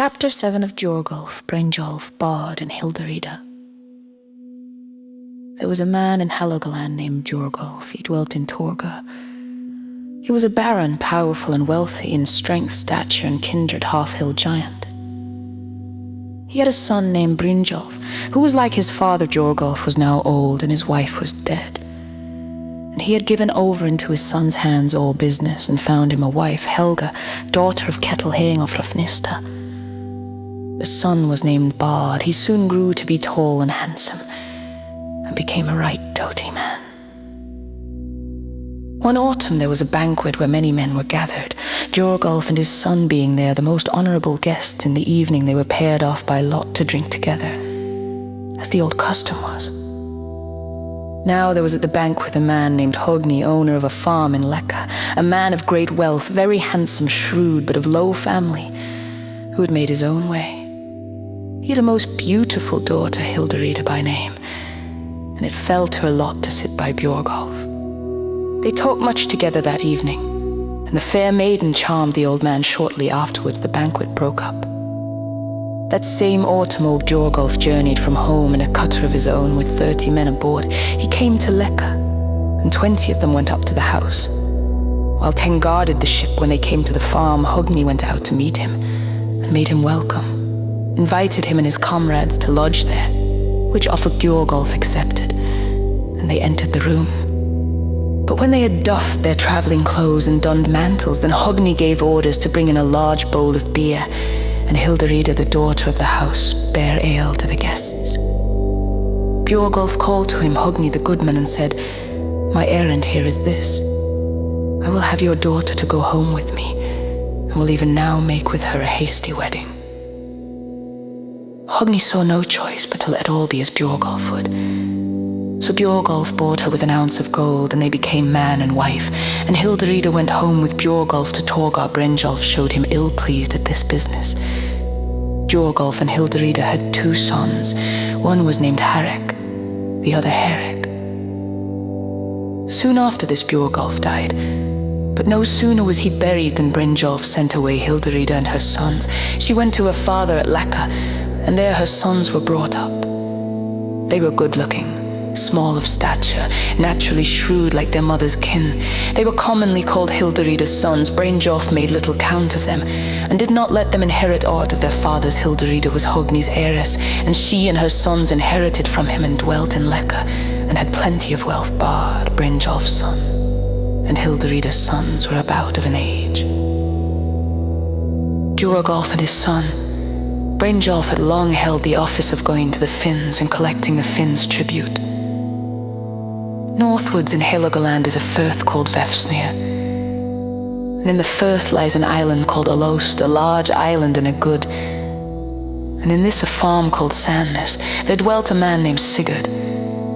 Chapter 7 of Bjorgolf, Brynjolf, Bard, and Hildirida. There was a man in Helgoland named Bjorgolf. He dwelt in Torga. He was a baron, powerful and wealthy, in strength, stature, and kindred half-hill giant. He had a son named Brynjolf, who was like his father. Bjorgolf was now old, and his wife was dead. And he had given over into his son's hands all business, and found him a wife, Helga, daughter of Ketilhaing of Hrafnista. The son was named Bard. He soon grew to be tall and handsome, and became a right doughty man. One autumn there was a banquet where many men were gathered, Bjorgolf and his son being there, the most honourable guests. In the evening they were paired off by lot to drink together, as the old custom was. Now there was at the banquet a man named Hogni, owner of a farm in Leka, a man of great wealth, very handsome, shrewd, but of low family, who had made his own way. He had a most beautiful daughter, Hildirida by name, and it fell to her lot to sit by Bjorgolf. They talked much together that evening, and the fair maiden charmed the old man. Shortly afterwards the banquet broke up. That same autumn old Bjorgolf journeyed from home in a cutter of his own with 30 men aboard. He came to Leka, and 20 of them went up to the house. While 10 guarded the ship, when they came to the farm, Hogni went out to meet him and made him welcome, invited him and his comrades to lodge there, which offer Bjorgolf accepted, and they entered the room. But when they had doffed their travelling clothes and donned mantles, then Hogni gave orders to bring in a large bowl of beer, and Hildirida, the daughter of the house, bare ale to the guests. Bjorgolf called to him Hogni the goodman and said, "My errand here is this. I will have your daughter to go home with me, and will even now make with her a hasty wedding." Hogni saw no choice but to let all be as Bjorgolf would. So Bjorgolf bought her with an ounce of gold, and they became man and wife, and Hildirida went home with Bjorgolf to Torga. Brynjolf showed him ill-pleased at this business. Bjorgolf and Hildirida had 2 sons. One was named Harek, the other Herek. Soon after this Bjorgolf died, but no sooner was he buried than Brynjolf sent away Hildirida and her sons. She went to her father at Leka, and there her sons were brought up. They were good-looking, small of stature, naturally shrewd like their mother's kin. They were commonly called Hildirida's sons. Brynjolf made little count of them, and did not let them inherit aught of their fathers. Hildirida was Hogni's heiress, and she and her sons inherited from him and dwelt in Leka, and had plenty of wealth. Bard, Brynjolf's son, and Hildirida's sons were about of an age. Bjorgolf and his son, Brynjolf had long held the office of going to the Finns and collecting the Finns' tribute. Northwards in Helgoland is a firth called Vefsnir, and in the firth lies an island called Alost, a large island and a good. And in this a farm called Sandness. There dwelt a man named Sigurd,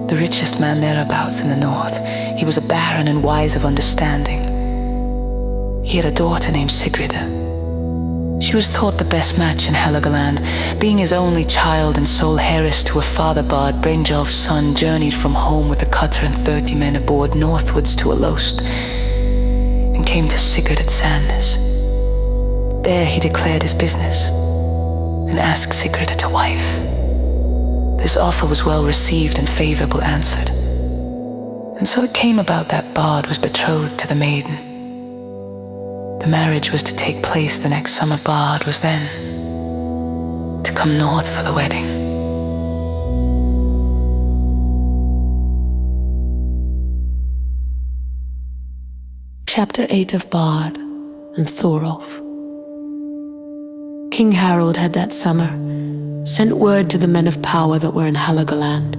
the richest man thereabouts in the north. He was a baron and wise of understanding. He had a daughter named Sigrida. She was thought the best match in Helgoland. Being his only child and sole heiress to her father, Bard, Brynjolf's son journeyed from home with a cutter and 30 men aboard northwards to Alost, and came to Sigurd at Sandnes. There he declared his business, and asked Sigurd to wife. This offer was well received and favourable answered, and so it came about that Bard was betrothed to the maiden. The marriage was to take place the next summer. Bard was then to come north for the wedding. Chapter 8 of Bard and Thorolf. King Harold had that summer sent word to the men of power that were in Helgoland,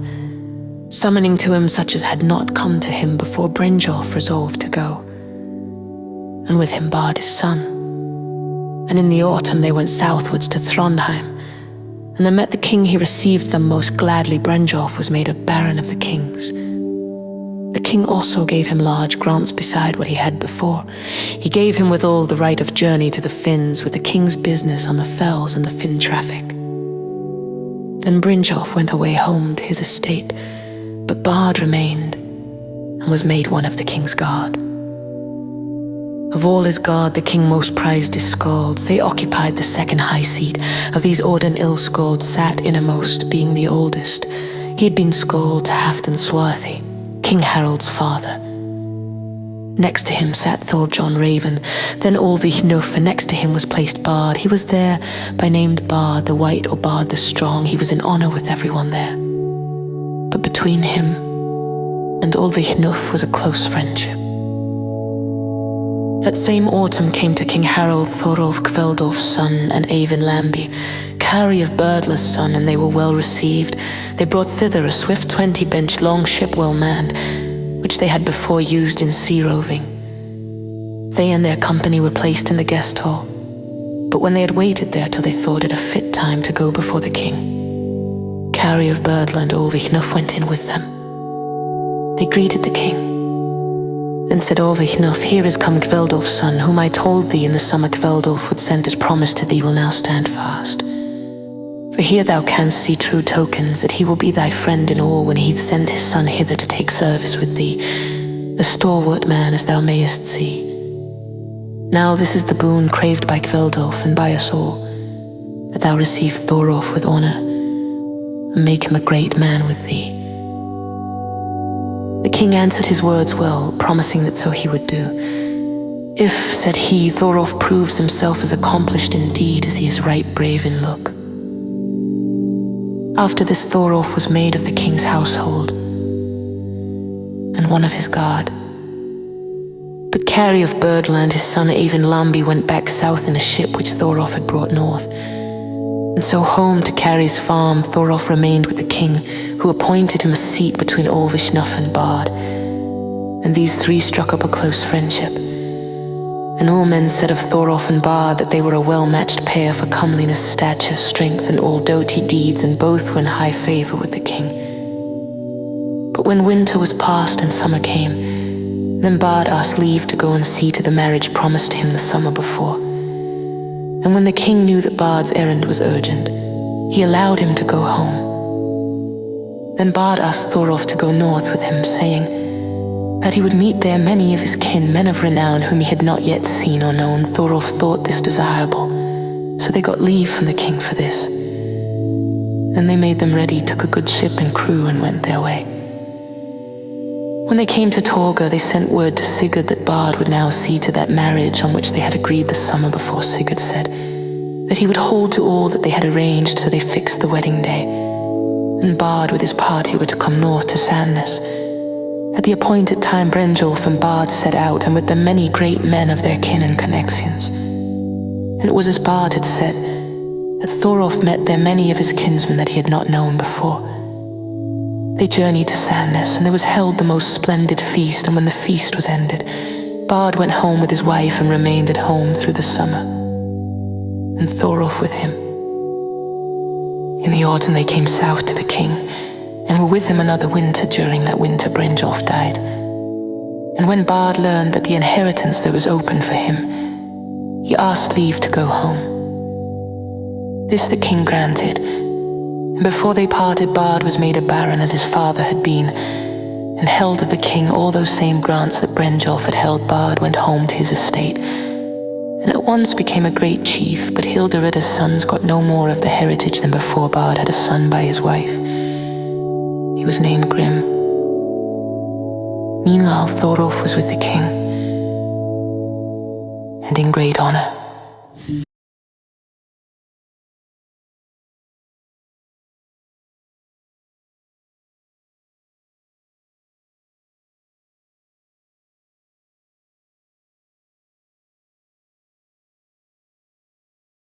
summoning to him such as had not come to him before. Brynjolf resolved to go, and with him Bard his son. And in the autumn they went southwards to Trondheim, and they met the king. He received them most gladly. Brynjolf was made a baron of the king's. The king also gave him large grants beside what he had before. He gave him withal the right of journey to the Finns, with the king's business on the fells and the Finn traffic. Then Brynjolf went away home to his estate, but Bard remained, and was made one of the king's guard. Of all his guard, the king most prized his skalds. They occupied the second high seat. Of these Orden ill-skald sat innermost, being the oldest. He had been skald to Halfdan Swarthy, King Harold's father. Next to him sat Thorjon Raven, then Olvi Hnuff, and next to him was placed Bard. He was there by named Bard the White or Bard the Strong. He was in honor with everyone there. But between him and Olvi Hnuff was a close friendship. That same autumn came to King Harold Thorolf Kveldolf's son and Avin Lambie, Kari of Berdla's son, and they were well received. They brought thither a swift 20-bench long ship well manned, which they had before used in sea roving. They and their company were placed in the guest hall, but when they had waited there till they thought it a fit time to go before the king, Kari of Berdla and Olvi Hnuff went in with them. They greeted the king. Then said Olvi Hnuff, "Here is come Kveldolf's son, whom I told thee in the summer Kveldolf would send as promised to thee will now stand fast. For here thou canst see true tokens that he will be thy friend in all when he sent his son hither to take service with thee, a stalwart man as thou mayest see. Now this is the boon craved by Kveldolf and by us all, that thou receive Thorolf with honor, and make him a great man with thee." The king answered his words well, promising that so he would do. "If," said he, "Thorolf proves himself as accomplished in deed as he is right brave in look." After this Thorolf was made of the king's household, and one of his guard. But Kari of Berdla and his son Avin Lambie went back south in a ship which Thorolf had brought north. And so home to Kari's farm Thorolf remained with the king, who appointed him a seat between Olvi Hnuff and Bard. And these three struck up a close friendship. And all men said of Thorolf and Bard that they were a well-matched pair for comeliness, stature, strength, and all doughty deeds, and both were in high favor with the king. But when winter was past and summer came, then Bard asked leave to go and see to the marriage promised to him the summer before. And when the king knew that Bard's errand was urgent, he allowed him to go home. Then Bard asked Thorolf to go north with him, saying that he would meet there many of his kin, men of renown whom he had not yet seen or known. Thorolf thought this desirable, so they got leave from the king for this. Then they made them ready, took a good ship and crew, and went their way. When they came to Torga, they sent word to Sigurd that Bard would now see to that marriage on which they had agreed the summer before. Sigurd said that he would hold to all that they had arranged, so they fixed the wedding day. And Bard with his party were to come north to Sandnes. At the appointed time Brynjolf and Bard set out, and with them many great men of their kin and connections. And it was as Bard had said, that Thorolf met there many of his kinsmen that he had not known before. They journeyed to Sandnes, and there was held the most splendid feast, and when the feast was ended, Bard went home with his wife and remained at home through the summer, and Thorolf with him. In the autumn they came south to the king, and were with him another winter. During that winter Brynjolf died. And when Bard learned that the inheritance that was open for him, he asked leave to go home. This the king granted, and before they parted Bard was made a baron as his father had been, and held of the king all those same grants that Brynjolf had held. Bard went home to his estate, and at once became a great chief, but Hildirida's sons got no more of the heritage than before. Bard had a son by his wife. He was named Grim. Meanwhile Thorolf was with the king, and in great honor.